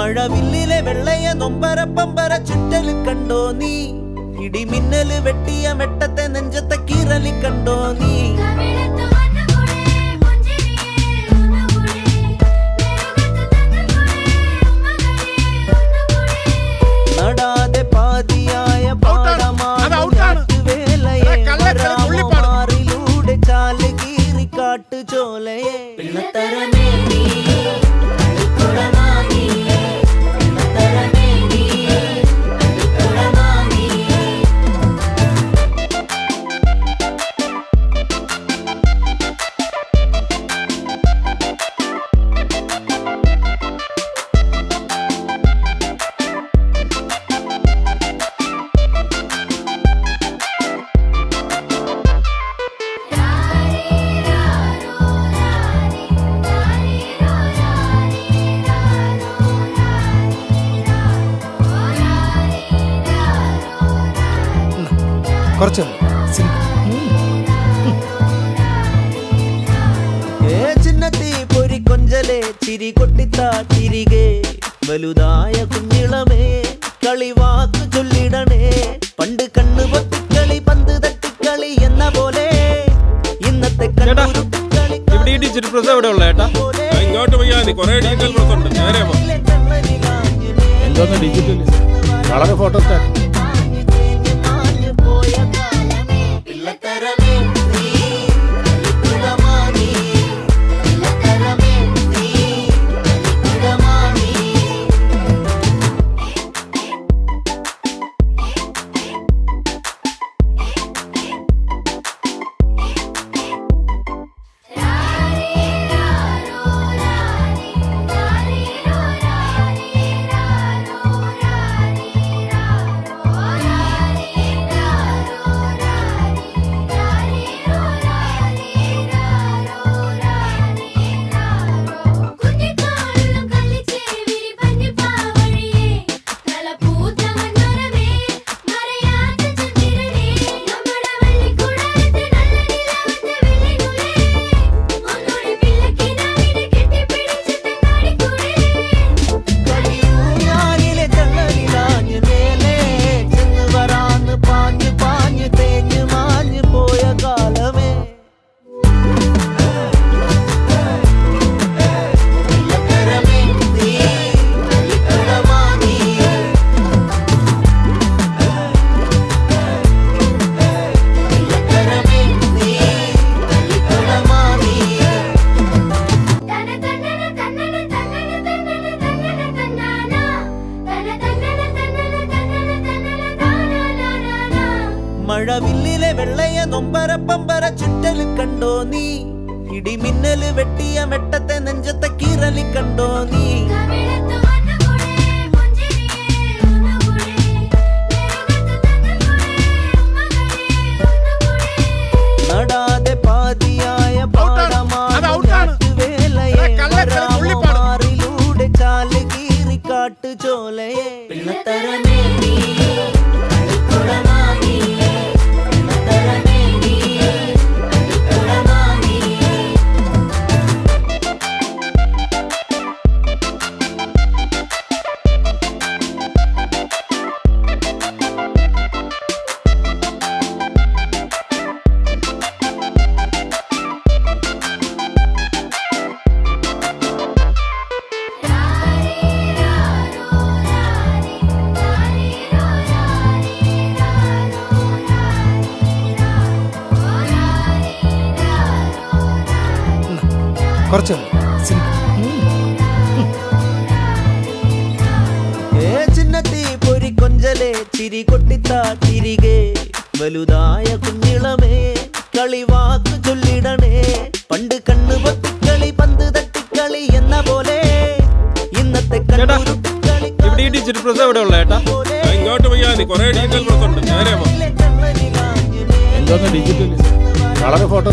മഴവില്ലിലെ വെള്ളയ നൊമ്പര പമ്പര ചുറ്റല് കണ്ടോ നീ? ഇടിമിന്നല് വെട്ടിയ വെട്ടത്തെ നെഞ്ചത്തെ കീറലി കണ്ടോ നീ? നടാതെ പാതിയായ പാടമാറിലൂടെ ചാല് കീറി കാട്ടു ചോലയെ കുറച്ച് ചിന്നത്തി പൊരി കൊഞ്ചലെ ചിരി കൊട്ടിത്താ തിരികെ വലുതായ കുഞ്ഞിളമേ കളിവാക്ക് ചൊല്ലിടണേ. പണ്ട് കണ്ണു പൊത്തിക്കളി പന്ത് തട്ടിക്കളി എന്ന പോലെ ഇന്നത്തെ ഡിജിറ്റൽ വളരെ ഫോട്ടോ മഴവില്ലിലെ വെള്ളയ നൊമ്പര പമ്പര ചുറ്റല് കണ്ടോ നീ? ഇടിമിന്നല് വെട്ടിയ വെട്ടത്തെ നെഞ്ചത്തെ കീറലി കണ്ടോ നീ? നടാതെ പാതിയായ പാടമാറിലൂടെ ചാല് കീറി കാട്ടു ചോലയെ കുറച്ച് ചിന്നത്തി പൊരി കൊഞ്ചലെ ചിരി കൊട്ടിത്താ തിരികെ വലുതായ കുഞ്ഞിളമേ കളിവാക്ക് ചൊല്ലിടണേ. പണ്ട് കണ്ണു പൊത്തിക്കളി പന്ത് തട്ടിക്കളി എന്ന പോലെ ഇന്നത്തെ ഡിജിറ്റൽ പ്രസ് എവിടെ ഉള്ള ഏട്ടാ? ഇങ്ങോട്ട് ഡിജിറ്റൽ വളരെ ഫോട്ടോ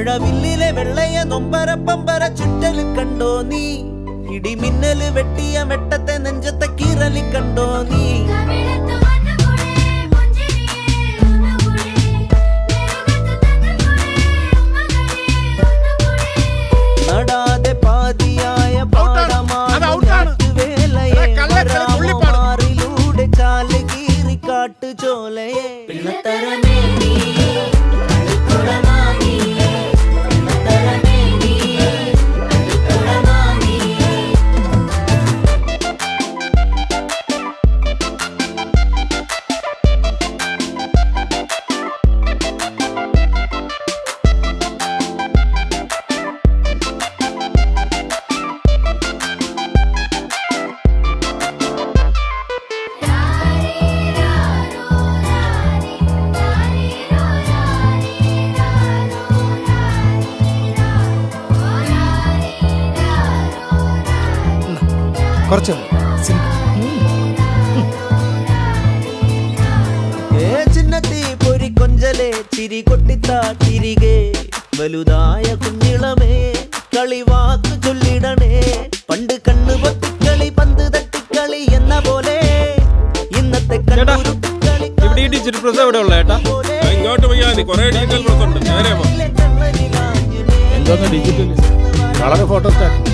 മഴവില്ലിലെ വെള്ളയ നൊമ്പര പമ്പര ചുറ്റൽ കണ്ടോ നീ ഇടിമിന്നല് വെട്ടിയ വെട്ടത്തെ നെഞ്ചത്തെ കീറലി കണ്ടോ നീ നടാതെ പാതിയായ പാടമാറിലൂടെ ചാല് കീറി കാട്ടു ചോലയെ പിള്ളത്തരമേ നീ കുറച്ച് ചിന്നത്തി പൊരി കൊഞ്ചലെ ചിരി കൊട്ടിത്താ തിരികെ വലുതായ കുഞ്ഞിളമേ കളിവാക്ക് ചൊല്ലിടണേ പണ്ട് കണ്ണു പൊത്തിക്കളി പന്ത് തട്ടിക്കളി എന്ന പോലെ ഇന്നത്തെ കണ്ണുരുട്ടിക്കളി ഇവിടെ ഈ ഡിജിറ്റൽ പ്രസ് എവിടെ ഉള്ള ഏട്ടാ? ഇങ്ങോട്ട് പോയാ മതി, കുറേ ഡീറ്റെയിൽ പ്രസ് ഉണ്ട്. നേരെ പോ. എന്തോന്ന് ഡിജിറ്റൽ വളരെ ഫോട്ടോ സ്റ്റാറ്റ്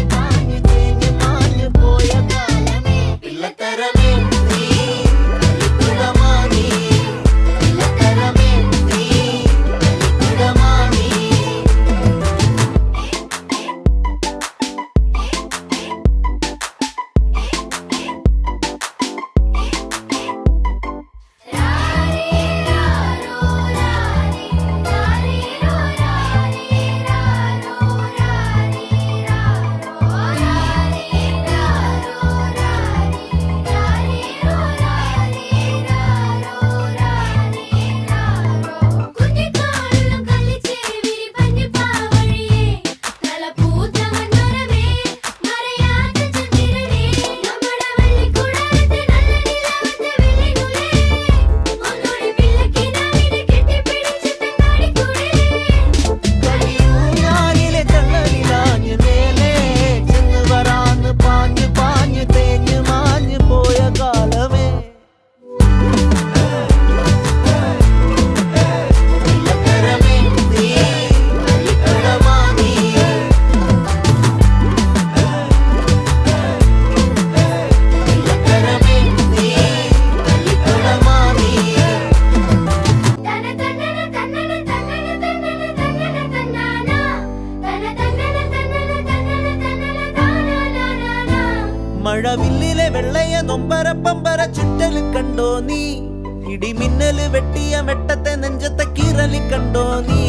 മഴവില്ലിലെ വെള്ളയ നൊമ്പര പമ്പര ചുറ്റൽ കണ്ടോ നീ ഇടിമിന്നല് വെട്ടിയ വെട്ടത്തെ നെഞ്ചത്തെ കീറലി കണ്ടോ നീ